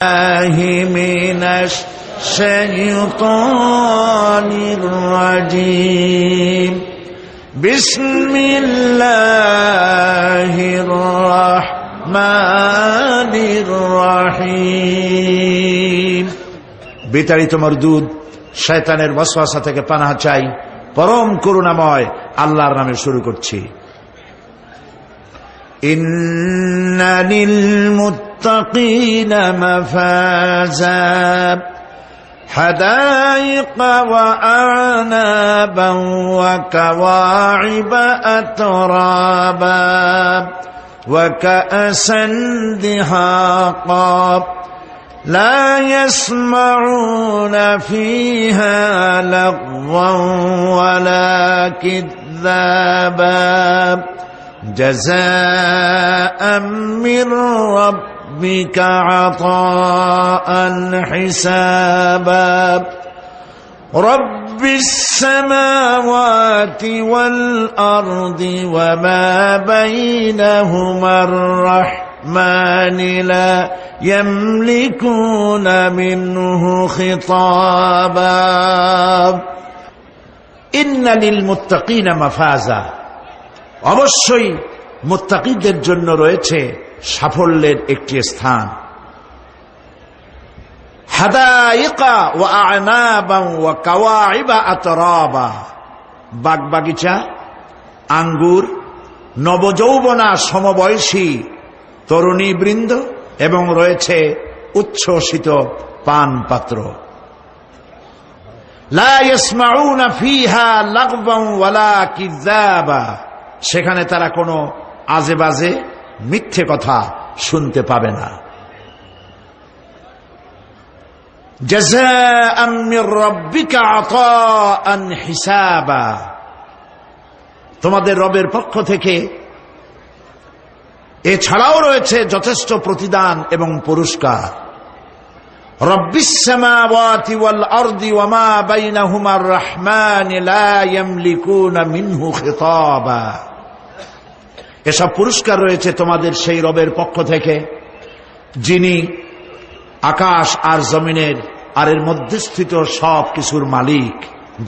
من الشيطان الرجيم بسم الله الرحمن الرحيم বিতাড়িত মরদুদ শয়তানের ওয়াসওয়াসা থেকে পানাহ চাই পরম করুণাময় আল্লাহর নামে শুরু করছি। ইন্না লিল মুত্তাকিনা মাফাজা হাদাইকা ওয়া আ'নাবান ওয়া কাওয়াইবা আতরাবা ওয়া কা'সান দিহাকা لا يسمعون فيها لغوا ولا كذابا جزاء من ربك عطاء حسابا رب السماوات والأرض وما بينهما الرحمن لا يملكون منه خطابا إن للمتقين مفازا অবশ্যই মুত্তাকিদের জন্য রয়েছে সাফল্যের একটি স্থান। হাদাইকা ওয়া আ'নাবান ওয়া কাওয়াইবা আতরাবা, বাগবাগিচা, আঙ্গুর, নবযৌবনা সমবয়সী তরুণী বৃন্দ এবং রয়েছে উচ্ছ্বসিত পান পাত্র। লা ইয়াসমাউনা ফিহা লাগওয়ান ওয়ালা কিযাবা, সেখানে তারা কোনো আজে বাজে মিথ্যে কথা শুনতে পাবে না। জাযাআম মির রাব্বিকা আতাআন হিসাবা, তোমাদের রবের পক্ষ থেকে এছাড়াও রয়েছে যথেষ্ট প্রতিদান এবং পুরস্কার। রব্বিস সামাওয়াতি ওয়াল আরদি ওয়া মা বাইনাহুমার রহমান লা ইয়ামলিকুনা মিনহু খিতাবা, এসব পুরস্কার রয়েছে তোমাদের সেই রবের পক্ষ থেকে যিনি আকাশ আর জমিনের আর এর মধ্যস্থিত সব কিছুর মালিক,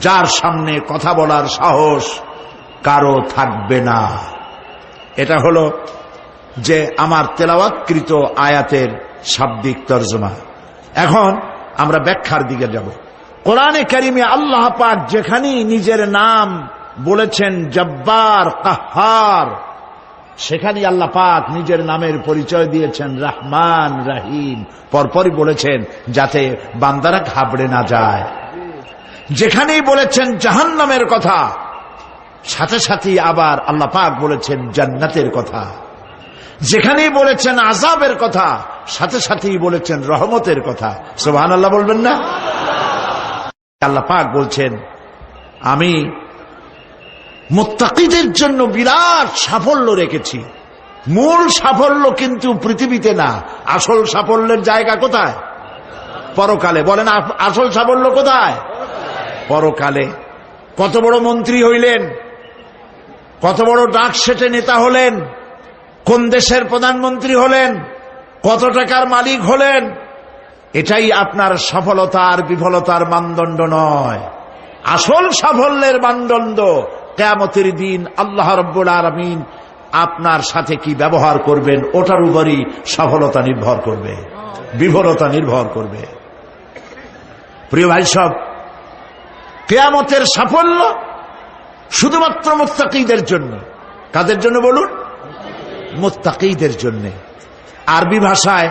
যার সামনে কথা বলার সাহস কারো থাকবে না। এটা হলো যে আমার তেলাওয়াতকৃত আয়াতের শাব্দিক তরজমা। এখন আমরা ব্যাখ্যার দিকে যাব। কোরআনে কারিমে আল্লাহ পাক যেখানেই নিজের নাম বলেছেন জব্বার, কাহ্হার, সেখানেই আল্লাহ পাক নিজের নামের পরিচয় দিয়েছেন রহমান, রহিম, পরপরই বলেছেন যাতে বান্দারা ঘাবড়ে না যায়। যেখানেই বলেছেন জাহান্নামের কথা, সাথে সাথেই আবার আল্লাহ পাক বলেছেন জান্নাতের কথা। যেখানেই বলেছেন আযাবের কথা, সাথে সাথেই বলেছেন রহমতের কথা। সুবহানাল্লাহ বলবেন না? আল্লাহ পাক বলছেন আমি মুত্তাকিদের জন্য বিরাট সাফল্য রেখেছি। মূল সাফল্য কিন্তু পৃথিবীতে না, আসল সাফল্যের জায়গা কোথায়? পরকালে। বলেন আসল সাফল্য কোথায়? পরকালে। কত বড় মন্ত্রী হইলেন, কত বড় ডাক সেটে নেতা হলেন, কোন দেশের প্রধানমন্ত্রী হলেন, কত টাকার মালিক হলেন, এটাই আপনার সফলতা আর বিফলতার মানদণ্ড নয়। আসল সাফল্যের মানদণ্ড কিয়ামতের দিন আল্লাহ রাব্বুল আলামিন আপনার সাথে কি ব্যবহার করবেন, ওটার উপরই সফলতা নির্ভর করবে, বিফলতা নির্ভর করবে। প্রিয় ভাই সব, কিয়ামতের সাফল্য শুধুমাত্র মুত্তাকিদের জন্য। কাদের জন্য বলুন? মুত্তাকিদের জন্য। আরবি ভাষায়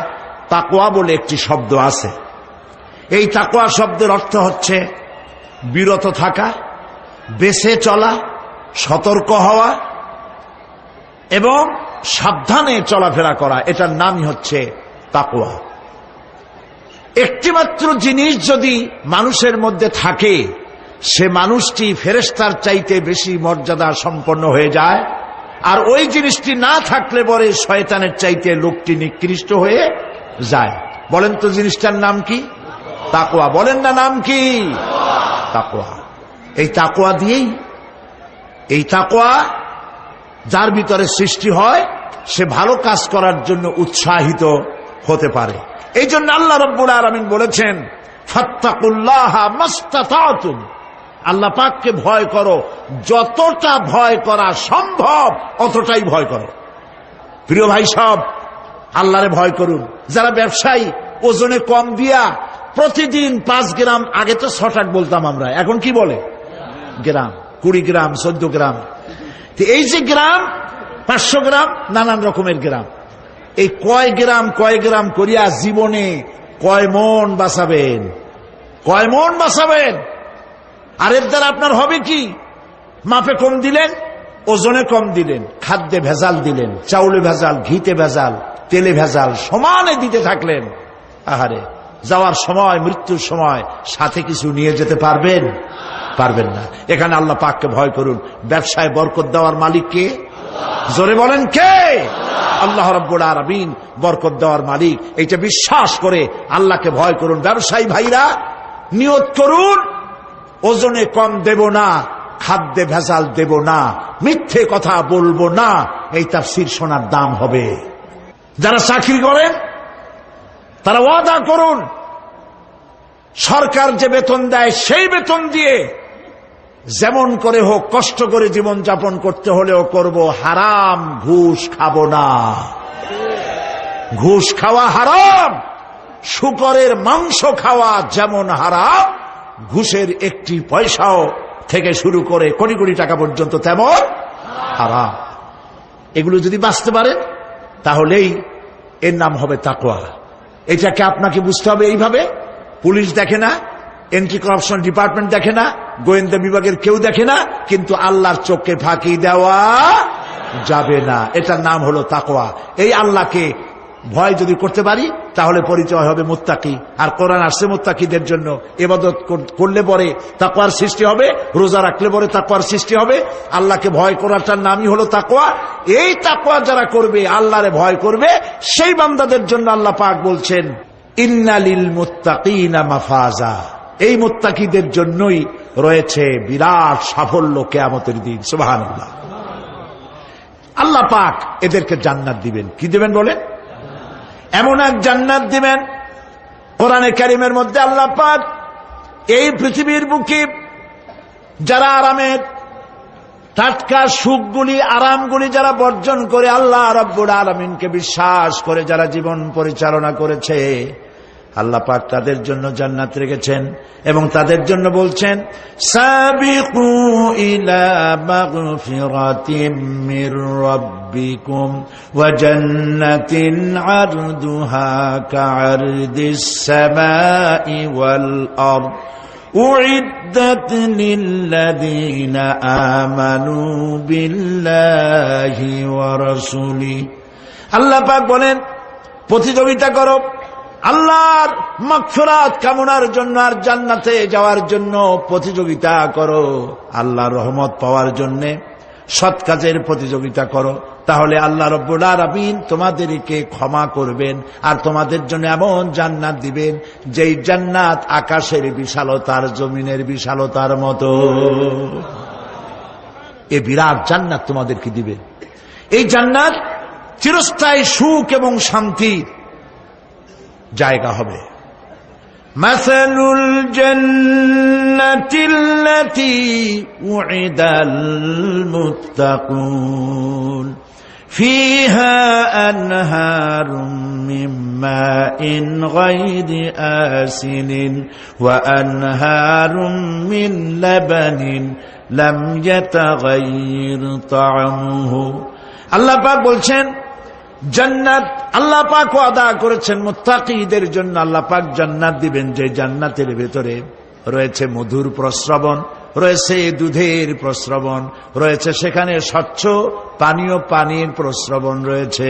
তাকওয়া বলে একটি শব্দ আছে। এই তাকওয়া শব্দের অর্থ হচ্ছে বিরত থাকা, বেঁচে চলা, সতর্ক হওয়া এবং সাবধানে চলাফেরা করা, এটার নামই হচ্ছে তাকওয়া। একটিমাত্র জিনিস যদি মানুষের মধ্যে থাকে, সে মানুষটি ফেরেশতার চাইতে বেশি মর্যাদা সম্পন্ন হয়ে যায়, আর ওই জিনিসটি না থাকলে পরে শয়তানের চাইতে লোকটি নিকৃষ্ট হয়ে যায়। বলেন তো জিনিসটার নাম কি? তাকওয়া। বলেন না নাম কি? তাকওয়া। এই তাকওয়া দিয়েই, এই তাকওয়া যার ভিতরে সৃষ্টি হয়, সে ভালো কাজ করার জন্য উৎসাহিত হতে পারে। এই জন্য আল্লাহ রাব্বুল আলামিন বলেছেন, ফাত্তাকুল্লাহা মাস্তাতাতুম, আল্লাহ পাককে ভয় করো, যতটা ভয় করা সম্ভব অতটাই ভয় করো। প্রিয় ভাই সব, আল্লাহরে ভয় করুন। যারা ব্যবসায়ী, ওজনে কম দিয়া প্রতিদিন 5 গ্রাম, আগে তো 6 বলতাম আমরা, এখন কি বলে গ্রাম, 20 গ্রাম 14 গ্রাম। এই যে গ্রাম, 500 গ্রাম, নানান রকমের গ্রাম, এই কয় গ্রাম করিয়া জীবনে কয় মন বাঁচাবেন, কয় মন বাঁচাবেন? আর এর দ্বারা আপনার হবে কি? মাপে কম দিলেন, ওজনে কম দিলেন, খাদ্যে ভেজাল দিলেন, চাউলে ভেজাল, ঘিতে ভেজাল, তেলে ভেজাল, সমানে দিতে থাকলেন। আহারে, যাওয়ার সময়, মৃত্যুর সময় সাথে কিছু নিয়ে যেতে পারবেন? পারবেন না। এখানে আল্লাহ পাককে ভয় করুন। ব্যবসায় বরকত দেওয়ার মালিক কে? জোরে বলেন কে? আল্লাহ রাব্বুল আলামিন বরকত দেওয়ার মালিক। এইটা বিশ্বাস করে আল্লাহকে ভয় করুন। ব্যবসায়ী ভাইরা নিয়ত করুন, ওজনে কম দেব না, খাদ্যে ভেজাল দেব না, মিথ্যে কথা বলবো না। এই তাফসীর শোনার দাম হবে। যারা চাকরি করেন তারা ওয়াদা করুন, সরকার যে বেতন দেয় সেই বেতন দিয়ে যেমন করে হোক কষ্ট করে জীবন যাপন করতে হলেও করব, হারাম ঘুষ খাবো না। ঘুষ খাওয়া হারাম, শূকরের মাংস খাওয়া যেমন হারাম, ঘুষের একটি পয়সাও থেকে শুরু করে কোটি কোটি টাকা পর্যন্ত তেমন হারাম। এগুলো যদি বাঁচতে পারেন তাহলেই এর নাম হবে তাকওয়া। এটাকে আপনাকে বুঝতে হবে এইভাবে। পুলিশ দেখে না, এন্টি করাপশন ডিপার্টমেন্ট দেখে না, গোয়েন্দা বিভাগের কেউ দেখে না, কিন্তু আল্লাহর চোখে ফাঁকি দেওয়া যাবে না। এটার নাম হলো তাকওয়া। এই আল্লাহকে ভয় যদি করতে পারি তাহলে পরিচয় হবে মুত্তাকি। আর কোরআন আসছে মুত্তাকিদের জন্য। ইবাদত করলে পরে তাকওয়ার সৃষ্টি হবে, রোজা রাখলে পরে তাকওয়ার সৃষ্টি হবে। আল্লাহকে ভয় করাটার নামই হলো তাকওয়া। এই তাকওয়া যারা করবে, আল্লাহরে ভয় করবে, সেই বান্দাদের জন্য আল্লাহ পাক বলছেন, ইন্নালিল মুত্তাকিনা মাফাজা। এই মুত্তাকিদের জন্যই রয়েছে বিরাট সাফল্য কিয়ামতের দিন। সুবহানাল্লাহ। আল্লাহ পাক এদেরকে জান্নাত দিবেন। কি দিবেন বলে? এমন এক জান্নাত দিবেন, কোরআনে কারীমের মধ্যে আল্লাহ পাক এই পৃথিবীর বুকে যারা আরামের টাটকা সুখগুলি, আরামগুলি যারা বর্জন করে আল্লাহ রাব্বুল আলামিনকে বিশ্বাস করে যারা জীবন পরিচালনা করেছে, আল্লাহ পাক তাদের জন্য জান্নাত রেখেছেন। এবং তাদের জন্য বলছেন, সাবিকু ইলা মাগফিরাতিম মির রাব্বিকুম ওয়া জান্নাতিন আরদুহা কাআরদিস সামাই ওয়াল আরদ উইদ্দাত লিল্লাযীনা আমানু বিল্লাহি ওয়া রাসূলিহি। আল্লাহ পাক বলেন, প্রতিযোগিতা করো আল্লাহর মাগফিরাত কামনার জন্য আর জান্নাতে যাওয়ার জন্য প্রতিযোগিতা করো। আল্লাহর রহমত পাওয়ার জন্য সৎ কাজের প্রতিযোগিতা করো, তাহলে আল্লাহ রাব্বুল আলামিন তোমাদেরকে ক্ষমা করবেন আর তোমাদের জন্য এমন জান্নাত দিবেন যেই জান্নাত আকাশের বিশালতার, জমিনের বিশালতার মতো। এই বিরাট জান্নাত তোমাদেরকে দিবে। এই জান্নাত চিরস্থায়ী সুখ এবং শান্তির জায়গা হবে। মাসালুল জান্নাতিল্লাতী উইদাল মুত্তাকুন ফিহা আনহারুম মিন মাইন গায়রি আসিনিন ওয়া আনহারুম মিন লাবানিন লাম ইয়াতাগায়্যার তা'আমুহু। আল্লাহ পাক বলছেন, জান্নাত আল্লাহ পাক ওয়াদা করেছেন মুত্তাকিদের জন্য। আল্লাহ পাক জান্নাত দিবেন যে জান্নাতের ভেতরে রয়েছে মধুর প্রস্রবণ, রয়েছে দুধের প্রস্রবণ, রয়েছে সেখানে স্বচ্ছ পানীয় পানির প্রস্রবণ রয়েছে।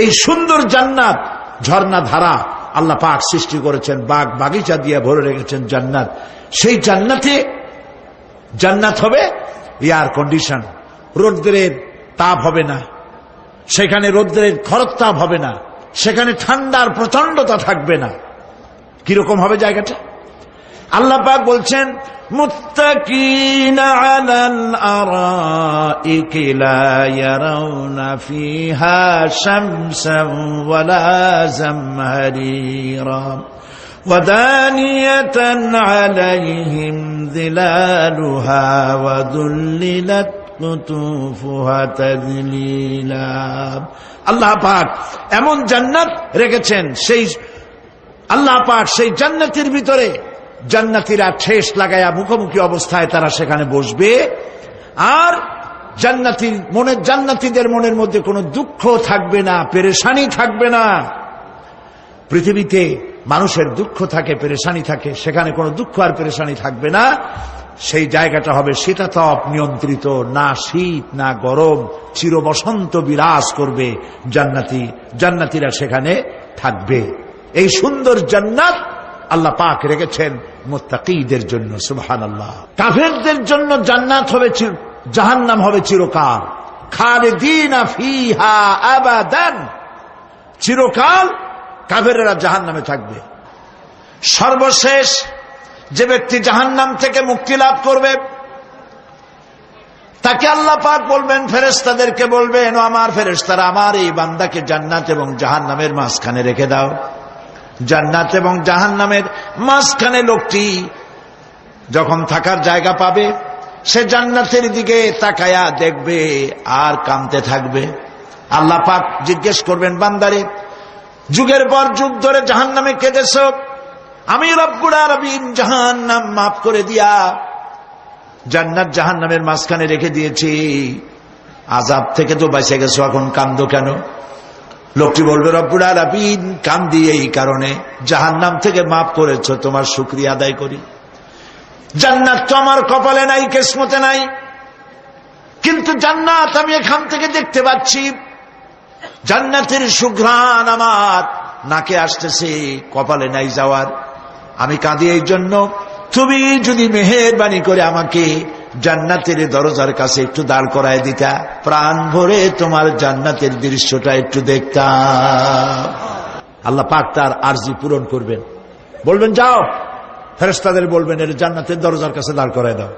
এই সুন্দর জান্নাত, ঝর্ণা ধারা আল্লাহ পাক সৃষ্টি করেছেন, বাগ বাগিচা দিয়ে ভরে রেখেছেন জান্নাত। সেই জান্নাতে জান্নাত হবে এয়ার কন্ডিশন, রৌদ্রের তাপ হবে না, সেখানে রৌদ্রের খরতাপ হবে না, সেখানে ঠান্ডার প্রচন্ডতা থাকবে না। কিরকম হবে জায়গাটা? আল্লাহ পাক বলছেন মুত্তাকিনা আলাল আরাইকি লা ইয়ারাউনা ফিহা শামসান ওয়ালা জামহারিরা ওয়াদানিয়াতান আলাইহিম যিলালুহা ওয়া দুল্লিলাত কুতুফুহা তাযলিলা। আল্লাহ পাক এমন জান্নাত রেখেছেন, সেই আল্লাহ পাক সেই জান্নাতের ভিতরে জান্নাতীরা ঠেস লাগায়া মুখোমুখি অবস্থায় তারা সেখানে বসবে, আর জান্নাতীদের মনের মধ্যে কোনো দুঃখ থাকবে না, পেরেশানি থাকবে না। পৃথিবীতে মানুষের দুঃখ থাকে, পেরেশানি থাকে, সেখানে কোনো দুঃখ আর পেরেশানি থাকবে না। সেই জায়গাটা হবে শীতাতপ নিয়ন্ত্রিত, না শীত না গরম, চির বসন্ত বিরাজ করবে। জান্নাতীরা সেখানে থাকবে। এই সুন্দর জান্নাত আল্লাহ পাক রেখেছেন মুত্তাকীদের জন্য। সুবহানাল্লাহ। কাফেরদের জন্য জান্নাত হবে, জাহান্নাম হবে চিরকাল। খালিদিনা ফিহা আবাদান, চিরকাল কাফেররা জাহান্নামে থাকবে। সর্বশেষ যে ব্যক্তি জাহান্নাম থেকে মুক্তি লাভ করবে তাকে আল্লাহ পাক বলবেন, ফেরেশতাদেরকে বলবেন, ও আমার ফেরেশতারা, আমার এই বান্দাকে জান্নাত এবং জাহান্নামের মাঝখানে রেখে দাও। জান্নাত এবং জাহান্নামের মাঝখানে লোকটি যখন থাকার জায়গা পাবে, সে জান্নাতের দিকে তাকায়া দেখবে আর কাঁদতে থাকবে। আল্লাহ পাক জিজ্ঞেস করবেন, বান্দারে, যুগের পর যুগ ধরে জাহান্নামে কেঁদেছ, আমি রব্বুল আলামিন জাহান্নাম মাফ করে দিয়া জান্নাত জাহান্নামের মাঝখানে রেখে দিয়েছি, আযাব থেকে তো বেঁচে গেছো, এখন কান্দো কেন? লোকটি বলবে, রব্বুল আলামিন কান্দি এই কারণে, জাহান্নাম থেকে মাফ করেছো, তোমার শুকরিয়া আদায় করি। জান্নাত তো আমার কপালে নাই, কিসমতে নাই, কিন্তু জান্নাত আমি এখান থেকে দেখতে পাচ্ছি। জান্নাতের সুঘ্রাণ আমার নাকে আসতেছে, কপালে নাই যাওয়ার। আমি কাঁদি এই জন্য, তুমি যদি মেহেরবানি করে আমাকে জান্নাতের দরজার কাছে একটু দাঁড় করায় দিতা, প্রাণ ভরে তোমার জান্নাতের দৃশ্যটা একটু দেখতাম। আল্লাহ পাক তার আরজি পূরণ করবেন, বলবেন যাও, ফেরেশতাদের বলবেন এর জান্নাতের দরজার কাছে দাঁড় করায় দাও।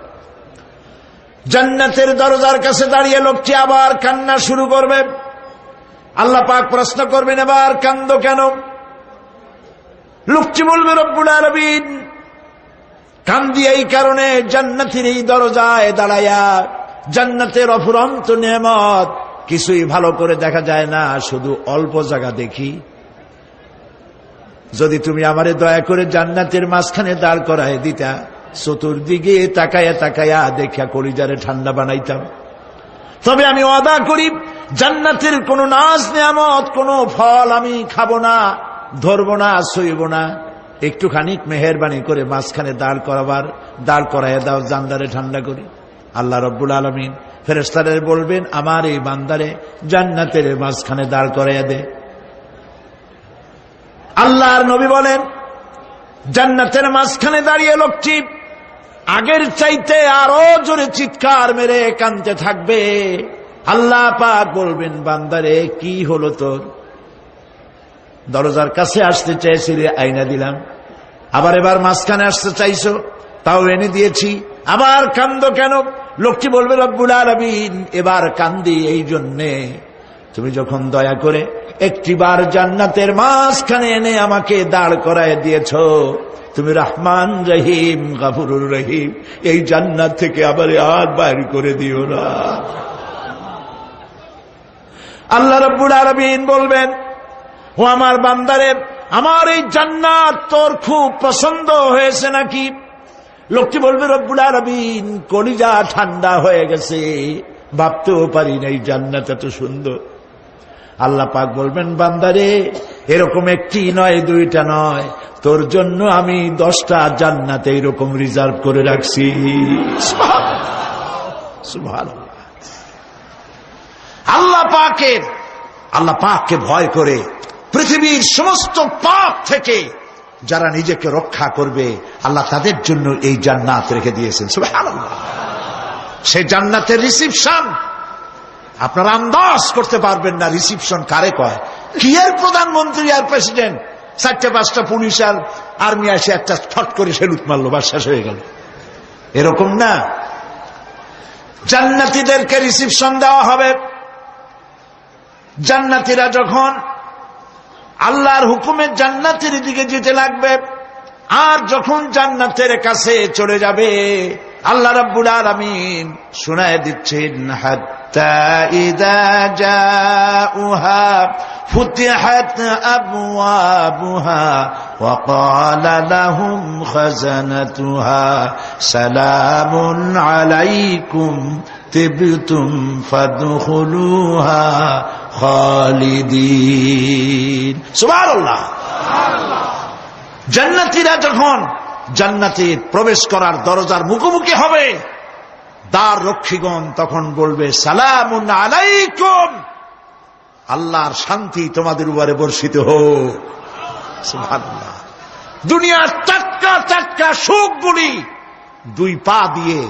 জান্নাতের দরজার কাছে দাঁড়িয়ে লোকটি আবার কান্না শুরু করবে। আল্লাহ পাক প্রশ্ন করবেন, এবার কান্দো কেন? লোকটি বলবে, রব্বুল আলামিন কান্দি এই কারণে, জান্নাতের এই দরজায় দাঁড়ায়া জান্নাতের অফুরন্ত নেয়ামত কিছুই ভালো করে দেখা যায় না, শুধু অল্প জায়গা দেখি। যদি তুমি আমারে দয়া করে জান্নাতের মাঝখানে দাঁড় করায় দিতা, চতুর্দিকে তাকায়া তাকায়া দেখা কলিজারে ঠান্ডা বানাইতাম। তবে আমি ওয়াদা করি, জান্নাতের কোন নাজ নিয়ামত, কোন ফল আমি খাবো না, ধরবো না, সইব না। একটুখানি মেহেরবানি করে মাঝখানে দাঁড় করাইয়া দাও, জানদারে ঠান্ডা করি। আল্লাহ রব্বুল আলামিন ফেরেশতাদের বলবেন, আমার এই বান্দারে জান্নাতের মাঝখানে দাঁড় করাইয়া দে। আল্লাহর নবী বলেন, জান্নাতের মাঝখানে দাঁড়িয়ে লোকটি আগের চাইতে আরো জোরে চিৎকার মেরে কাঁদতে থাকবে। আল্লাহ পাক বলবেন, বান্দারে কি হলো তোর? দরজার কাছে আসতে চাইছিলে, আইনা দিলাম। আবার এবার মাঝখানে আসতে চাইছো, তাও এনে দিয়েছি, আবার কান্দো কেন? লোকটি বলবে, রব্বুল আলামিন এবার কান্দি এই জন্যে, তুমি যখন দয়া করে একটিবার জান্নাতের মাঝখানে এনে আমাকে দাঁড় করায় দিয়েছ, তুমি রহমান রহিম গফুরুর রহিম, এই জান্নাত থেকে আবার আর বাইর করে দিও না। আল্লাহ রাব্বুল আলামিন বলবেন, ও আমার বান্দারে, আমার এই জান্নাত তোর খুব পছন্দ হয়েছে নাকি? লোকটি বলবে, রব্বুল আলামিন কলিজা ঠান্ডা হয়ে গেছে, ভাবতেও পারি না এই জান্নাত এত সুন্দর। আল্লাহ পাক বলবেন, বান্দারে এরকম একটি নয়, দুইটা নয়, তোর জন্য আমি 10টা জান্নাত এইরকম রিজার্ভ করে রাখছি। সুবহানাল্লাহ। আল্লাহ পাককে ভয় করে পৃথিবীর সমস্ত পাপ থেকে যারা নিজেকে রক্ষা করবে, আল্লাহ তাদের জন্য এই জান্নাত রেখে দিয়েছেন। সুবহানাল্লাহ। সেই জান্নাতের রিসিপশন আপনারা আন্দাজ করতে পারবেন না। রিসিপশন কারে কয়? কি এর প্রধানমন্ত্রী আর প্রেসিডেন্ট, 4টা 5টা পুলিশ আর্মি এসে একটা ফট করে সেলুট মারলো, বা শেষ হয়ে গেল। এরকম না, জান্নাতীদেরকে রিসিপশন দেওয়া হবে। জান্নাতীরা যখন আল্লাহর হুকুমে জান্নাতের দিকে যেতে লাগবে, আর যখন জান্নাতের কাছে চলে যাবে, আল্লাহ রাব্বুল আলামিন শোনায় দিচ্ছেন, হাত্তা ইযা জাউহা ফুতিহাত আবওয়াবুহা ওয়া ক্বালা লাহুম খাযানাতুহা সালামুন আলাইকুম তিবতুম ফাদখুলুহা খালিদিন। সুবহানাল্লাহ। জান্নাতীরা যখন জান্নাতে প্রবেশ করার দরজার মুখোমুখি হবে, দ্বার রক্ষীগণ তখন বলবে, সালামুন আলাইকুম, আল্লাহর শান্তি তোমাদের উপরে বর্ষিত হোক। সুবহানাল্লাহ। দুনিয়ার টাটকা টাটকা সুখগুলি দুই পা দিয়ে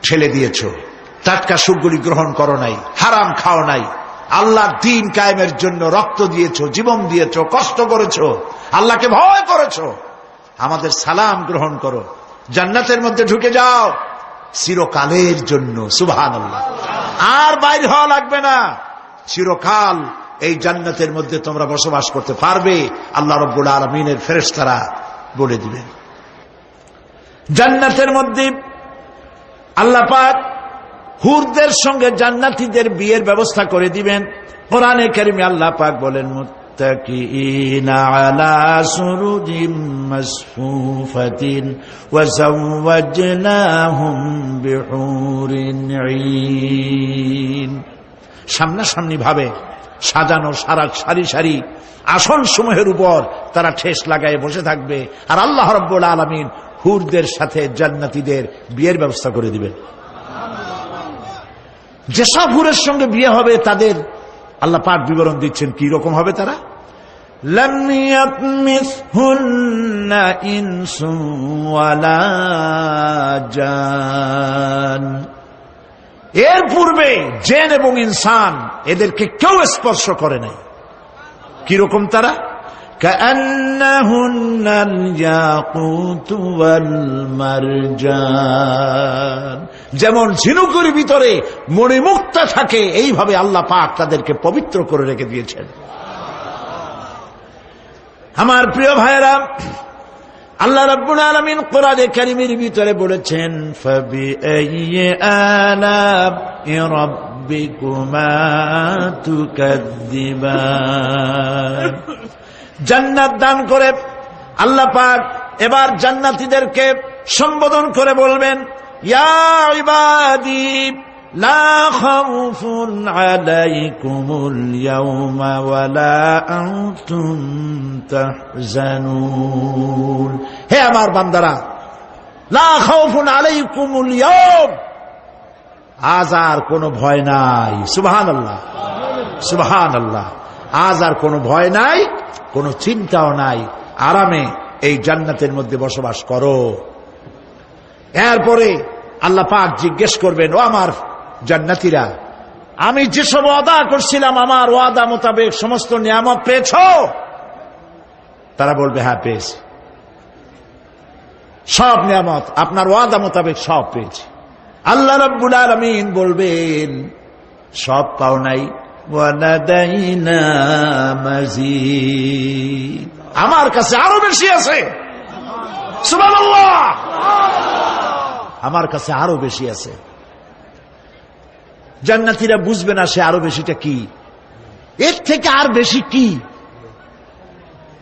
ঠেলে দিয়েছ, টাটকা সুখগুলি গ্রহণ করো নাই, হারাম খাও নাই, আল্লাহর দ্বীন কায়েমের জন্য রক্ত দিয়েছ, জীবন দিয়েছ, কষ্ট করেছ, আল্লাহকে ভয় করেছ। আমাদের সালাম গ্রহণ করো, জান্নাতের মধ্যে ঢুকে যাও চিরকালের জন্য। সুবহানাল্লাহ। আর বাইর হওয়া লাগবে না, চিরকাল এই জান্নাতের মধ্যে তোমরা বসবাস করতে পারবে, আল্লাহ রাব্বুল আলামিনের ফেরেশতারা বলে দিবেন। জান্নাতের মধ্যে আল্লাহ পাক হুরদের সঙ্গে জান্নাতীদের বিয়ের ব্যবস্থা করে দিবেন। কোরআনে কারিমে আল্লাহ পাক বলেন, মুত্তাকিইনা আলা সুরুজিম মাসফুফাতিন ওয়া যাওয়াজনাহুম বিহুরিন ঈন। সামনাসামনি ভাবে সাজানো সারি সারি আসন সমূহের উপর তারা ঠেস লাগায় বসে থাকবে, আর আল্লাহ রাব্বুল আলামিন হুরদের সাথে জান্নাতীদের বিয়ের ব্যবস্থা করে দিবেন। যেসব হুরের সঙ্গে বিয়ে হবে তাদের আল্লাহ পাক বিবরণ দিচ্ছেন কি রকম হবে তারা। লাম ইয়াতমিসহুন্না ইনসুন ওয়ালা জান, এর পূর্বে জিন এবং ইনসান এদেরকে কেউ স্পর্শ করে নাই। কিরকম তারা? কাআন্নাহুন্নাল ইয়াকুতু ওয়াল মারজান, যেমন ঝিনুকের ভিতরে মণিমুক্তা থাকে, এইভাবে আল্লাহ পাক তাদেরকে পবিত্র করে রেখে দিয়েছেন। আমার প্রিয় ভাইরা, আল্লাহ রাব্বুল আলামিন কোরআনে কারীমের ভিতরে বলেছেন, ফাবিআইয়ি আলা'i রাব্বিকুমা তুকাদ্দিবান। জান্নাত দান করে আল্লাহ পাক এবার জান্নাতীদেরকে সম্বোধন করে বলবেন, ইয়া ইবাদি লা খাউফুন আলাইকুমুল ইয়াওমা ওয়ালা আনতুম তাহজানুন। হে আমার বান্দারা, লা খাউফুন আলাইকুমুল ইয়াওম, আজ আর কোনো ভয় নাই। সুবহানাল্লাহ, সুবহানাল্লাহ। আজ আর কোনো ভয় নাই, কোনো চিন্তাও নাই, আরামে এই জান্নাতের মধ্যে বসবাস করো। এরপরে আল্লাহ পাক জিজ্ঞেস করবেন, ও আমার জান্নাতীরা, আমি যেসব ওয়াদা করছিলাম আমার ওয়াদা মোতাবেক সমস্ত নিয়ামত পেয়েছো? তারা বলবে, হ্যাঁ পেয়েছি, সব নিয়ামত আপনার ওয়াদা মোতাবেক সব পেয়েছি। আল্লাহ রাব্বুল আলামিন বলবেন, সব পাও নাই, ওয়ালাদাইনা মাজিদ, আমার কাছে আরো বেশি আছে। সুবহানাল্লাহ, আমার কাছে আরো বেশি আছে। জান্নাতীরা বুঝবে না সে আরো বেশিটা কি, এর থেকে আর বেশি কি।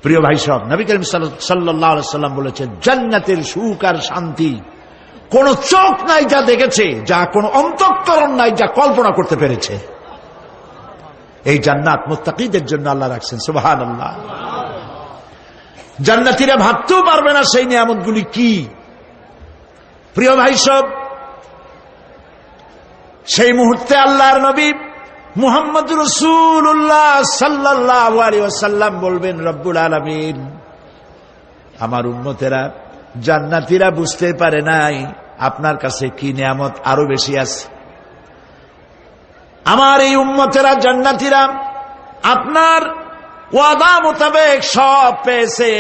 প্রিয় ভাই সব, নবী করিম সাল্লাল্লাহু আলাইহি ওয়াসাল্লাম বলেছেন, জান্নাতের সুখ আর শান্তি কোন চোখ নাই যা দেখেছে, যা কোন অন্তঃকরণ নাই যা কল্পনা করতে পেরেছে। এই জান্নাত মুত্তাকিদের জন্য আল্লাহ রাখছেন। সুবহানাল্লাহ। জান্নাতীরা ভাবতেও পারবে না সেই নিয়ামতগুলি কি। প্রিয় ভাই সব, সেই মুহূর্তে আল্লাহর নবী মুহাম্মদুর রাসূলুল্লাহ সাল্লাল্লাহু আলাইহি ওয়াসাল্লাম বলবেন, রব্বুল আলামিন, আমার উম্মতেরা জান্নাতীরা বুঝতে পারে নাই আপনার কাছে কি নিয়ামত আরো বেশি আছে। আমার এই উম্মতেরা জান্নাতীরা আপনার ওয়াদা মোতাবেক সব পেয়েছে,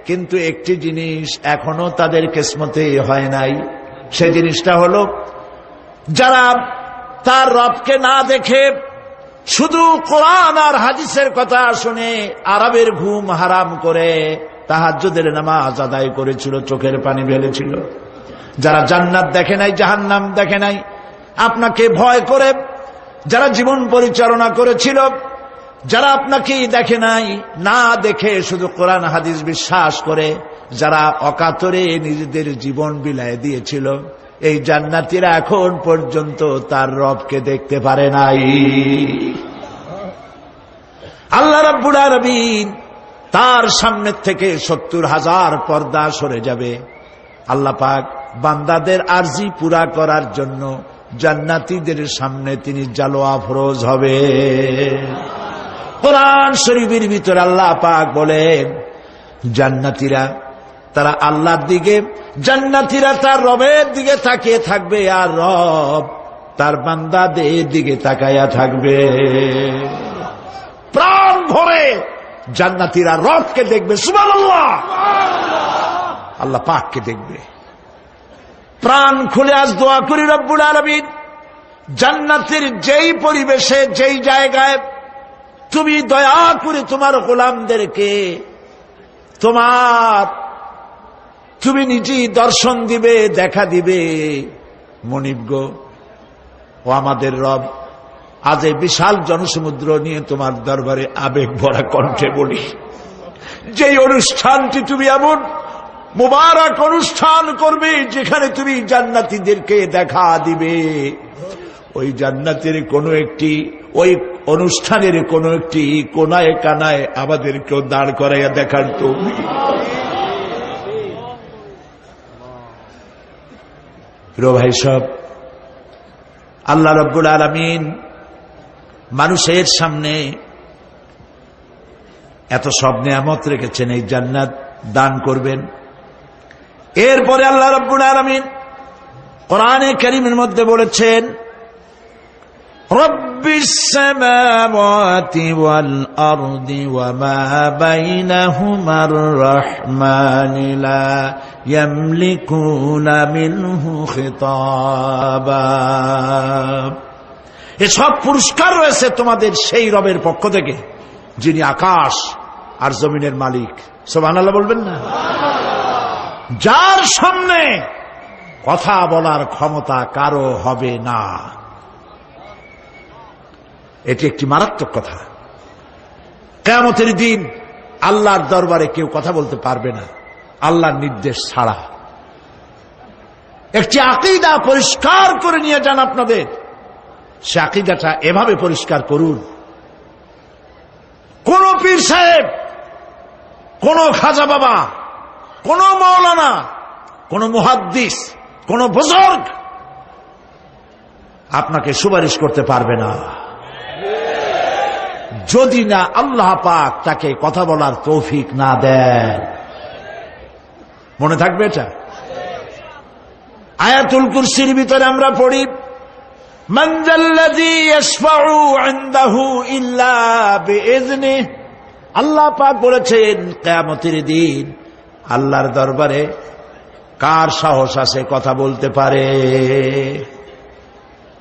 কিন্তু একটি জিনিস এখনো তাদের কিসমতে হয় নাই। সে জিনিসটা হলো, যারা তার রবকে না দেখে শুধু কোরআন আর হাদিসের কথা শুনে আরবের ঘুম হারাম করে তাহাজ্জুদের নামাজ আদায় করেছিল, চোখের পানি ফেলেছিল, যারা জান্নাত দেখে নাই, জাহান্নাম দেখে নাই, আপনাকে ভয় করে যারা জীবন পরিচালনা করেছিল, যারা আপনাকে দেখে নাই, না দেখে শুধু কোরআন হাদিস বিশ্বাস করে যারা অকাতরে নিজেদের জীবন বিলায় দিয়েছিল, এই জান্নাতীরা এখন পর্যন্ত তার রবকে দেখতে পারে নাই। আল্লাহ রাব্বুল আলামিন তার সামনে থেকে ৭০,০০০ পর্দা সরে যাবে। আল্লাহ পাক বান্দাদের আরজি পুরা করার জন্য জান্নাতীদের সামনে তিনি জালোয়া ফরোজ হবে। কোরআন শরীফের ভিতরে আল্লাহ পাক বলেন, জান্নাতীরা তারা আল্লাহর দিকে, জান্নাতীরা তার রবের দিকে তাকিয়ে থাকবে, আর রব তার বান্দাদের দিকে তাকায়া থাকবে। প্রাণ ভরে জান্নাতীরা রবকে দেখবে, সুবহানাল্লাহ, আল্লাহ পাককে দেখবে। প্রাণ খুলে আজ দোয়া করি, রব্বুল আলামিন জান্নাতের যেই পরিবেশে, যেই জায়গায় তুমি দয়া করে তোমার গোলামদেরকে তুমি নিজেই দর্শন দিবে, দেখা দিবে। মনিব গো, ও আমাদের রব, আজ এই বিশাল জনসমুদ্র নিয়ে তোমার দরবারে আবেগ ভরা কণ্ঠে বলি, যেই অনুষ্ঠানটি তুমি এমন মুবারক অনুষ্ঠান করবে যেখানে তুমি জান্নাতীদেরকে দেখা দিবে, ওই জান্নাতের কোন একটি, ওই অনুষ্ঠানের কোন একটি কোনায় কানায় আমাদেরকেও দাঁড় করাইয়া দেখার তো। প্রিয় ভাই সব, আল্লাহ রাব্বুল আলামিন মানুষের সামনে এত সব নিয়ামত রেখেছেন, এই জান্নাত দান করবেন। এরপরে আল্লাহ রাব্বুল আলামিন কোরআনে কারীমের মধ্যে বলেছেন, রব্বিস সামাওয়াতি ওয়াল আরদি ওয়া মা বাইনাহুমার রাহমানি লা ইয়ামলিকুনা মিনহু খিতাবা। এসব পুরস্কার রয়েছে তোমাদের সেই রবের পক্ষ থেকে যিনি আকাশ আর জমিনের মালিক। সুবহানাল্লাহ বলবেন না? যার সামনে কথা বলার ক্ষমতা কারো হবে না। এটি একটি মারাত্মক কথা। কিয়ামতের দিন আল্লাহর দরবারে কেউ কথা বলতে পারবে না আল্লাহর নির্দেশ ছাড়া। একটি আকীদা পরিষ্কার করে নিয়ে যান আপনাদের, সে আকীদাটা এভাবে পরিষ্কার করুন, কোন পীর সাহেব, কোন খাজা বাবা, কোন মাওলানা, কোন মুহাদ্দিস, কোন বুজুর্গ আপনাকে সুপারিশ করতে পারবে না যদি না আল্লাহ পাক তাকে কথা বলার তৌফিক না দেন। মনে থাকবে এটা। আয়াতুল কুরসির ভিতরে আমরা পড়ি, মান যাল্লাযী ইয়াশফাউ ইনদাহু ইল্লা বিইজনিহি। আল্লাহ পাক বলেছেন কিয়ামতের দিন আল্লাহর দরবারে কার সাহস আছে কথা বলতে পারে?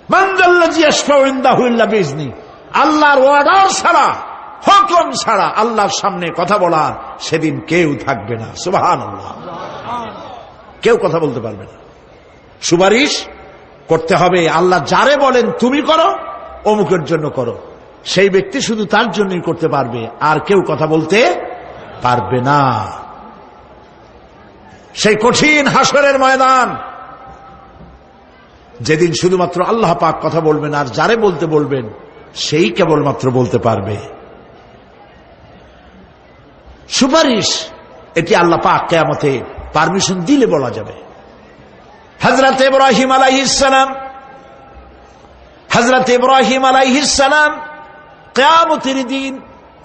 মান যাল্লাযী ইয়াশফাউ ইনদাহু ইল্লা বিইজনিহি। আল্লাহর ওয়ার্ডার ছাড়া, হুকুম ছাড়া আল্লাহর সামনে কথা বলার সেদিন কেউ থাকবে না। সুবহানাল্লাহ। কেউ কথা বলতে পারবে না। সুপারিশ করতে হবে আল্লাহ যারে বলেন তুমি করো, অমুকের জন্য করো, সেই ব্যক্তি শুধু তার জন্যই করতে পারবে, আর কেউ কথা বলতে পারবে না। সেই কঠিন হাসরের ময়দান, যেদিন শুধুমাত্র আল্লাহ পাক কথা বলবেন, আর যারে বলতে বলবেন সেই কেবলমাত্র বলতে পারবে। সুপারিশ এটি আল্লাহ পাক কিয়ামতে পারমিশন দিলে বলা যাবে। হযরত ইব্রাহিম আলাইহিস সালাম কিয়ামতের দিন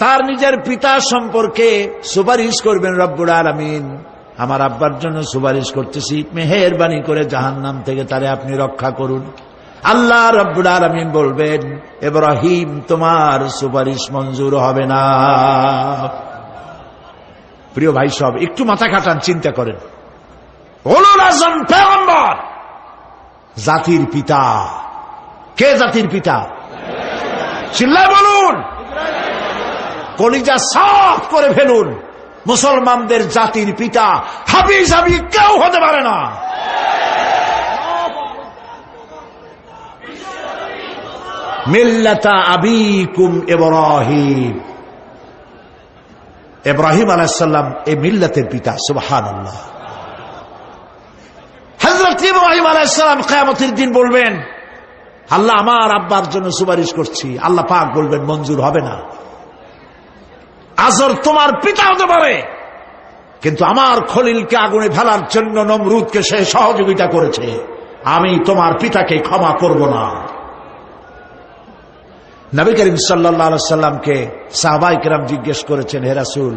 তার নিজের পিতা সম্পর্কে সুপারিশ করবেন, রব্বুল আলামিন আমার আব্বার জন্য সুপারিশ করতেছি, মেহেরবানি করে জাহান্নাম থেকে তারে আপনি রক্ষা করুন। আল্লাহ রাব্বুল আলামিন বলবেন, ইব্রাহিম তোমার সুপারিশ মঞ্জুর হবে না। প্রিয় ভাই সব, একটু মাথা খাটান, চিন্তা করেন। উলুল আযম পয়গম্বর, জাতির পিতা। কে জাতির পিতা? চিল্লায় বলুন, কলিজা সাফ করে ফেলুন। মুসলমানদের জাতির পিতা হাফিজ হাবি কেউ হতে পারে না। মিল্লাতা আবিকুম ইব্রাহিম, ইব্রাহিম আলাইহিস সালাম এই মিল্লাতের পিতা। সুবহানাল্লাহ। হযরত ইব্রাহিম আলাইহিস সালাম কিয়ামতের দিন বলবেন, আল্লাহ আমার আব্বার জন্য সুপারিশ করছি। আল্লাহ পাক বলবেন, মঞ্জুর হবে না। আজর তোমার পিতা হতে পারে, কিন্তু আমার খলিলকে আগুনে ফেলার জন্য নমরুদকে সে সহযোগিতা করেছে, আমি তোমার পিতাকে ক্ষমা করব না। নবী করিম সাল্লাল্লাহু আলাইহি সাল্লামকে সাহাবায়ে কেরাম জিজ্ঞেস করেছেন, হে রাসূল,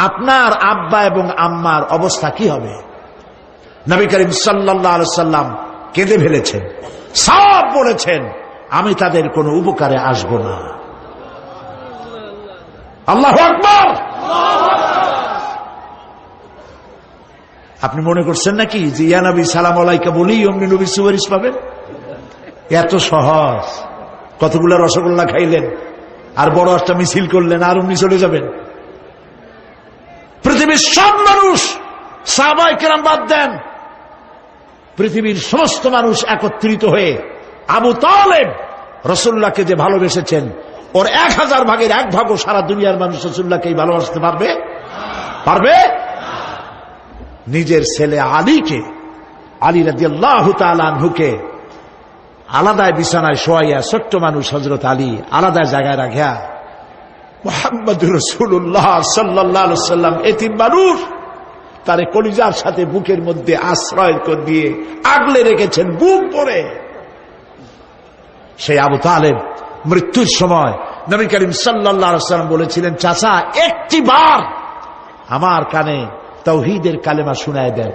আপনার আব্বা এবং আম্মার অবস্থা কি হবে? নবী করিম সাল্লাল্লাহু আলাইহি সাল্লাম কেঁদে ফেলেছেন, সব বলেছেন, আমি তাদের কোনো উপকারে আসব না। আল্লাহু আকবার। আপনি মনে করছেন নাকি যে ইয়া নবী সালাম আলাইকা বলি অমনি নবী সুপারিশ পাবেন? এত সহজ। কতগুলো রসগোল্লা খাইলেন আর বড় একটা মিছিল করলেন আর অমনি চলে যাবেন? পৃথিবীর সব মানুষ, সাহাবায়ে কেরাম বাদ দেন, পৃথিবীর সমস্ত মানুষ একত্রিত হয়ে আবু তালেব রাসূলুল্লাহকে যে ভালোবেসেছেন, ওর 1000 ভাগের 1 ভাগও সারা দুনিয়ার মানুষ রাসূলুল্লাহকে ভালোবাসতে পারবে? পারবে? নিজের ছেলে আলীকে, আলী রাদিয়াল্লাহু তাআলা আনহুকে আলাদা বিছানায় শোয়াইয়া, ছোট্ট মানুষ হযরত আলী আলাদা জায়গায় রাখিয়া মুহাম্মদুর রাসূলুল্লাহ সাল্লাল্লাহু আলাইহি সাল্লাম এতিম মানুষ, তারে কলিজার সাথে বুকের মধ্যে আশ্রয় করে দিয়ে আগলে রেখেছেন বুক ভরে। সেই আবু তালেব মৃত্যুর সময় নবী করিম সাল্লাল্লাহু আলাইহি সাল্লাম বলেছিলেন, চাচা একটি বার আমার কানে তাওহীদের কালেমা শোনায় দেন।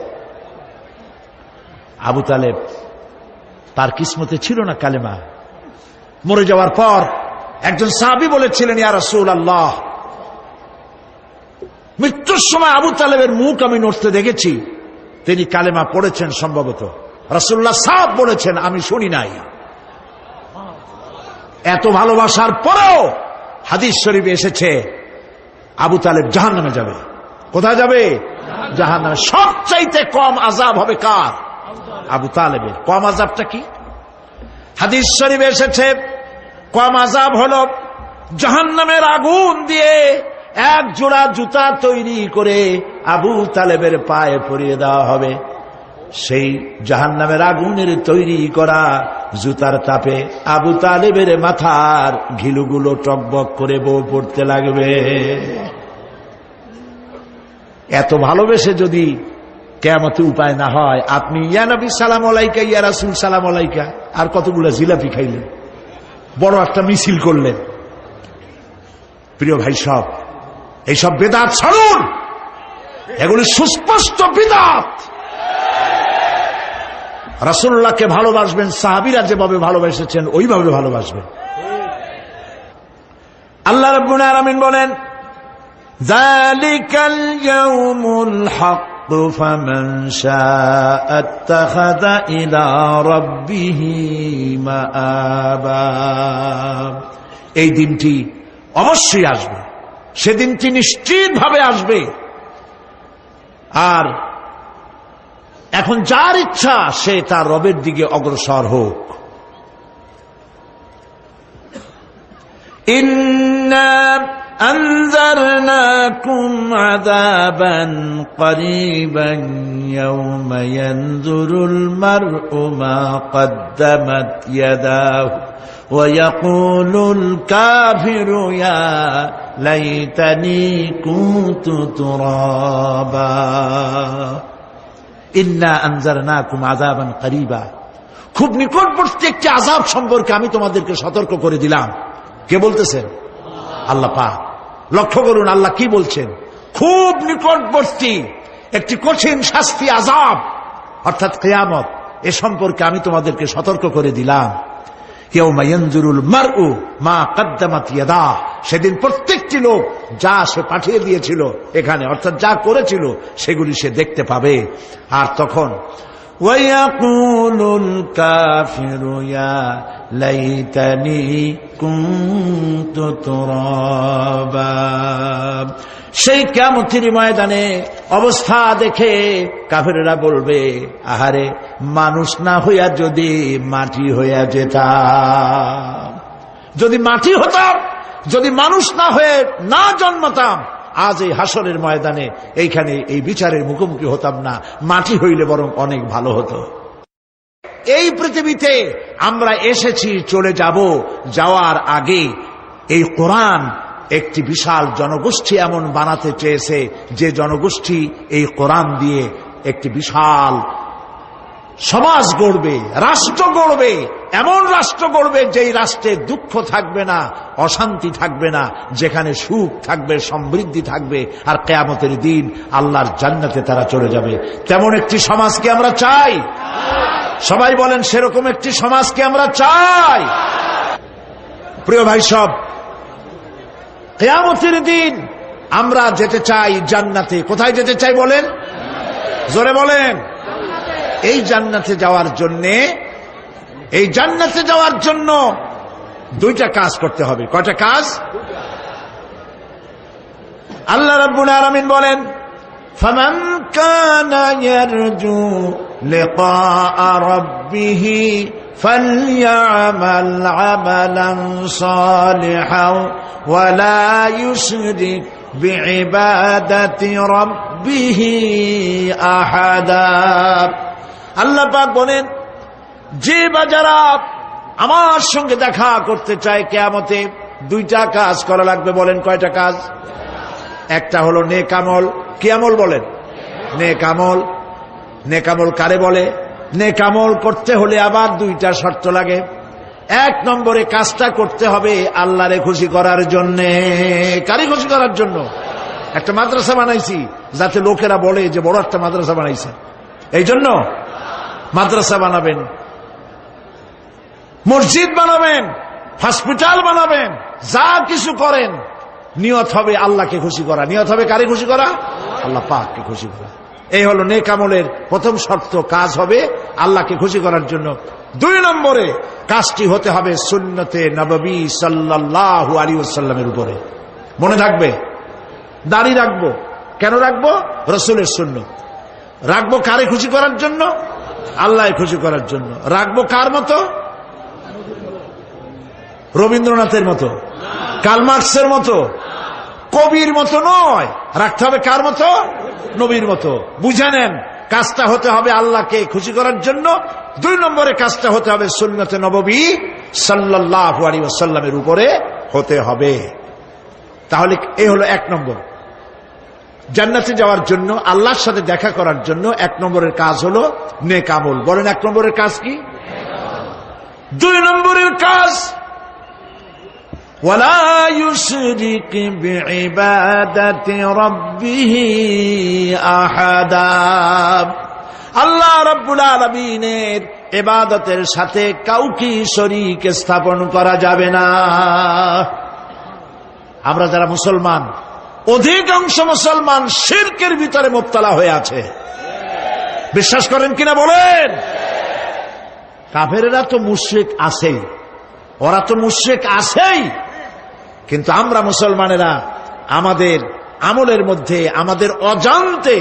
আবু তালেব, তার কিসমতে ছিল না কালেমা। মরে যাওয়ার পর একজন সাহাবী বলেছিলেন, ইয়া রাসূলুল্লাহ, মৃত্যুর সময় আবু তালেবের মুখ আমি নড়তে দেখেছি, তিনি কালেমা পড়েছেন সম্ভবত। রাসূলুল্লাহ সাফ বলেছেন, আমি শুনি নাই। এত ভালোবাসার পরেও হাদিস শরীফে এসেছে আবু তালেব জাহান্নামে যাবে। কোথায় যাবে? জাহান্নামে। সবচাইতে কম আযাব হবে কার? আবু তালেবের। কম আযাবটা কি? হাদিস শরীফে এসেছে কম আযাব হলো জাহান্নামের আগুন দিয়ে 1 জোড়া জুতা তৈরি করে আবু তালেবের পায়ে পরিয়ে দেওয়া হবে। সেই জাহান্নামের আগুনের তৈরি করা জুতার তাপে আবু তালেবের মাথার ঘিলুগুলো টকবক করে বউ পড়তে লাগবে। এত ভালোবেসে যদি কিয়ামতে উপায় না হয়, আপনি ইয়া নবী সালাম আলাইকা, ইয়া রাসূল সালাম আলাইকা, আর কতগুলো জিলাপি খাইলেন, বড় একটা মিছিল করলেন। প্রিয় ভাই সব, এইসব বেদাত ছাড়ুন, এগুলি সুস্পষ্ট বিদআত। রাসূলুল্লাহকে ভালোবাসবেন, সাহাবীরা যেভাবে ভালোবেসেছেন ওইভাবে ভালোবাসবেন। আল্লাহ রাব্বুল আলামিন বলেন, যালিকাল ইয়াউমুল হক ফামান শাআ আত্তাখাযা ইলা রাব্বিহি মাআবা। এই দিনটি অবশ্যই আসবে, সেদিনটি নিশ্চিতভাবে আসবে। আর এখন যার ইচ্ছা সে তার রবের দিকে অগ্রসর হোক। ইন্না আনজারনাকুম আযাবান করিবান ইয়াওমা ইয়ানজুরুল মার'উ মা কদ্দামাত ইয়াদাহু ওয়া ইয়াকুলুল কাফিরু ইয়া লাইতানি কুনতু তুরাবা। ইন্না আনজারনাকুম আযাবান করিবা, খুব নিকটবর্তী একটি আযাব সম্পর্কে আমি তোমাদেরকে সতর্ক করে দিলাম। কে বলতেছেন? আল্লাহ পাক। লক্ষ্য করুন আল্লাহ কি বলছেন, খুব নিকটবর্তী একটি কঠিন শাস্তি, আযাব, অর্থাৎ কিয়ামত, এ সম্পর্কে আমি তোমাদেরকে সতর্ক করে দিলাম। ইয়াউমা ইয়ানজুরুল মারউ মা কদ্দামাত ইয়াদাহ, সেদিন প্রত্যেকটি লোক যা সে পাঠিয়ে দিয়েছিল এখানে, অর্থাৎ যা করেছিল সেগুলি সে দেখতে পাবে। আর তখন ওয়ায়াকুলুল কাফিরু ইয়া লাইতানি কুনতু তুরাবা, সেই কিয়ামতের ময়দানে অবস্থা দেখে কাফেররা বলবে, আহারে মানুষ না হইয়া যদি মাটি হইয়া যেতাম, যদি মাটি হতাম, যদি মানুষ না হয়ে না জন্মতাম, আজ এই হাসরের ময়দানে এইখানে এই বিচারের মুখোমুখি হতাম না, মাটি হইলে বরং অনেক ভালো হতো। এই পৃথিবীতে আমরা এসেছি, চলে যাব, যাওয়ার আগে এই কোরআন একটি বিশাল জনগোষ্ঠী এমন বানাতে চেয়েছে যে জনগোষ্ঠী এই কোরআন দিয়ে একটি বিশাল সমাজ গড়বে, রাষ্ট্র গড়বে, এমন রাষ্ট্র গড়বে যেই রাষ্ট্রে দুঃখ থাকবে না, অশান্তি থাকবে না, যেখানে সুখ থাকবে, সমৃদ্ধি থাকবে, আর কিয়ামতের দিন আল্লাহর জান্নাতে তারা চলে যাবে। তেমন একটি সমাজকে আমরা চাই। সবাই বলেন, সেরকম একটি সমাজকে আমরা চাই। প্রিয় ভাই সব, কিয়ামতের দিন আমরা যেতে চাই জান্নাতে। কোথায় যেতে চাই বলেন? জোরে বলেন। এই জান্নাতে যাওয়ার জন্য দুইটা কাজ করতে হবে। কয়টা কাজ? আল্লাহ রাব্বুল আলামিন বলেন, ফামান কানা ইয়ারজু লিকাআ রাব্বিহি ফালইআমাল আমালান সালিহান ওয়া লা ইউশরিক বিইবাদাতি রাব্বিহি আহাদা। আল্লাহ পাক বলেন, যে বা যারা আমার সঙ্গে দেখা করতে চায় কিয়ামতে, দুইটা কাজ করা লাগবে। বলেন কয়টা কাজ? একটা হলো নেক আমল। কি আমল বলেন? নেক আমল। নেক আমল কারে বলে? নেক আমল করতে হলে আবার দুইটা শর্ত লাগে। এক নম্বরে কাজটা করতে হবে আল্লাহরে খুশি করার জন্যে। কারে খুশি করার জন্য? একটা মাদ্রাসা বানাইছি যাতে লোকেরা বলে যে বড় একটা মাদ্রাসা বানাইছে, এই জন্য মাদ্রাসা বানাবেন, মসজিদ বানাবেন, হসপিটাল বানাবেন, যা কিছু করেন নিয়ত হবে আল্লাহকে খুশি করা। নিয়ত হবে কারে খুশি করা? আল্লাহ পাককে খুশি করা। এই হলো নেক আমলের প্রথম শর্ত। কাজ হবে আল্লাহকে খুশি করার জন্য। দুই নম্বরে কাজটি হতে হবে সুন্নতে নববী সাল্লাল্লাহু আলাইহি ওয়াসাল্লামের উপরে। মনে থাকবে, দাড়ি রাখবো। কেন রাখবো? রাসূলের সুন্নাত। রাখবো কারে খুশি করার জন্য? আল্লাহকে খুশি করার জন্য। রাখবো কার মতো? রবীন্দ্রনাথের মতো, কার্ল মার্কসের মতো, কবির মতো নয়। রাখতে হবে কার মতো? নবীর মতো। বুঝে নেন, কাজটা হতে হবে আল্লাহকে খুশি করার জন্য। দুই নম্বরে কাজটা হতে হবে সুন্নতে নববী সাল্লাল্লাহু আলাইহি ওয়াসাল্লামের উপরে হতে হবে। তাহলে এই হলো এক নম্বর। জান্নাতে যাওয়ার জন্য, আল্লাহর সাথে দেখা করার জন্য এক নম্বরের কাজ হলো নেক আমল। বলেন এক নম্বরের কাজ কি? দুই নম্বরের কাজ ওয়ালা ইউশরিক বিইবাদাতি রাব্বিহি আহাদা। আল্লাহ রাব্বুল আলামিনের ইবাদতের সাথে কাউকে শরীক স্থাপন করা যাবে না। আমরা যারা মুসলমান, অধিকাংশ মুসলমান শিরকের ভিতরে মুবতালা হয়ে আছে। বিশ্বাস করেন কিনা বলেন? কাফেরেরা তো মুশরিক আছেই, ওরা তো মুশরিক আছেই, কিন্তু আমরা মুসলমানেরা আমাদের আমলের মধ্যে, আমাদের অজান্তে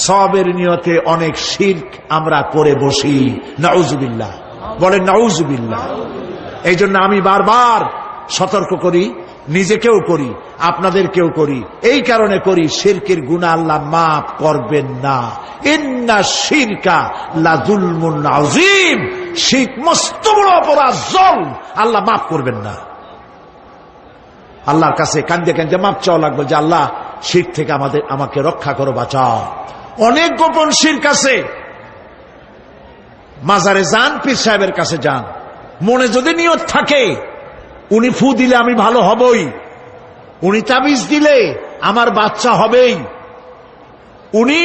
সবের নিয়তে অনেক শিরক আমরা করে বসি। নাউজুবিল্লাহ। বলেন নাউজুবিল্লাহ। এই জন্য আমি বারবার সতর্ক করি, নিজেকেও করি, আপনাদেরকেও করি। এই কারণে করি, শিরকের গুনাহ আল্লাহ মাফ করবেন না। ইন্না শিরকা লাযুলমুন আযীম। শিরক মস্ত বড় অপরাধ, জুলম, আল্লাহ মাফ করবেন না। আল্লাহর কাছে কান্দে কান্দে মাফ চাওয়া লাগবে যে আল্লাহ শিরক থেকে আমাকে রক্ষা করো, বাঁচাও। অনেক গোপন শিরক আছে। মাজারে যান, পীর সাহেবের কাছে যান, মনে যদি নিয়ত থাকে উনি ফু দিলে আমি ভালো হবই, উনি তাবিজ দিলে আমার বাচ্চা হবেই, উনি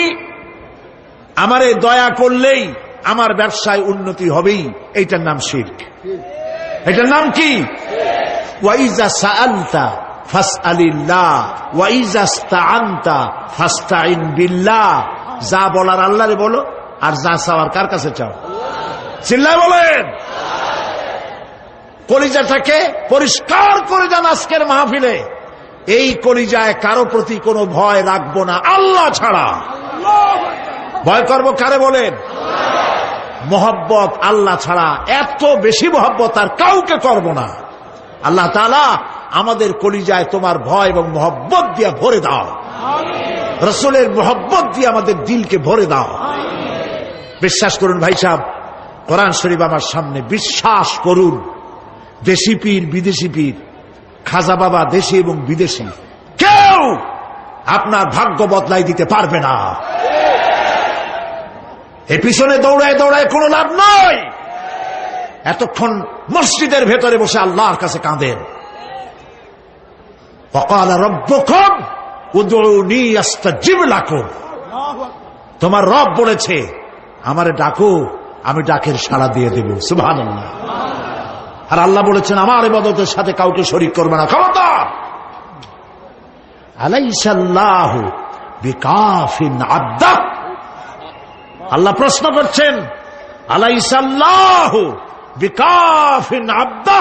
আমারে দয়া করলেই আমার ব্যবসায় উন্নতি হবেই, এইটার নাম শিরক। এটার নাম কি? ওয়াইজা সাআলতা ফাসআলিল্লাহ ওয়াইজা ইসতাআনতা ফাসতাইন বিল্লাহ। যা বলার আল্লাহরে বলো, আর যা চাওয়ার কার কাছে চাও? চিল্লায় বলেন। কলিজাটাকে পরিষ্কার করে যান আজকের মাহফিলে। এই কলিজায় কারো প্রতি কোনো ভয় রাখবো না আল্লাহ ছাড়া। ভয় করবো কারে বলেন? মহব্বত আল্লাহ ছাড়া, এত বেশি মহব্বত আর কাউকে করব না। আল্লাহ তাআলা আমাদের কলিজায় তোমার ভয় এবং মহব্বত দিয়ে ভরে দাও। রাসূলের মহব্বত দিয়ে আমাদের দিলকে ভরে দাও। বিশ্বাস করুন ভাই সাহেব, কোরআন শরীফ আমার সামনে, বিশ্বাস করুন, দেশি পীর বিদেশি পীর, খাজা বাবা দেশি এবং বিদেশি, কেউ আপনার ভাগ্য বদলাই দিতে পারবে না। এ পিছনে দৌড়ায় দৌড়ায় কোনো লাভ নয়। এতক্ষণ মসজিদের ভেতরে বসে আল্লাহর কাছে কাঁদেন। ওয়াকাল রাব্বুকুম উদউনি আস্তাজিব লাকুম। তোমার রব বলেছে আমারে ডাকো, আমি ডাকের সাড়া দিয়ে দেব। সুবহানাল্লাহ। আর আল্লাহ বলেছেন আমার ইবাদতের সাথে কাউকে শরীক করবে না। খবরদার। আলাইসাল্লাহু বিকাফিন আবদা। আল্লাহ প্রশ্ন করছেন, আলাইসাল্লাহু বিকাফিন আবদা,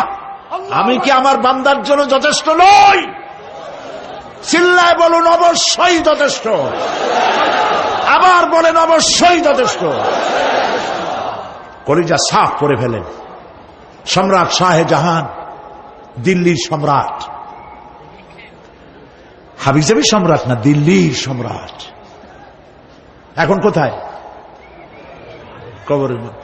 আমি কি আমার বান্দার জন্য যথেষ্ট নই? চিল্লায় বলুন অবশ্যই যথেষ্ট। আবার বলেন অবশ্যই যথেষ্ট। কলিজা সাফ করে ফেলেন। সম্রাট শাহজাহান, দিল্লির সম্রাট, হাবিজাবি সম্রাট না, দিল্লির সম্রাট। এখন কোথায়? কবরের মধ্যে।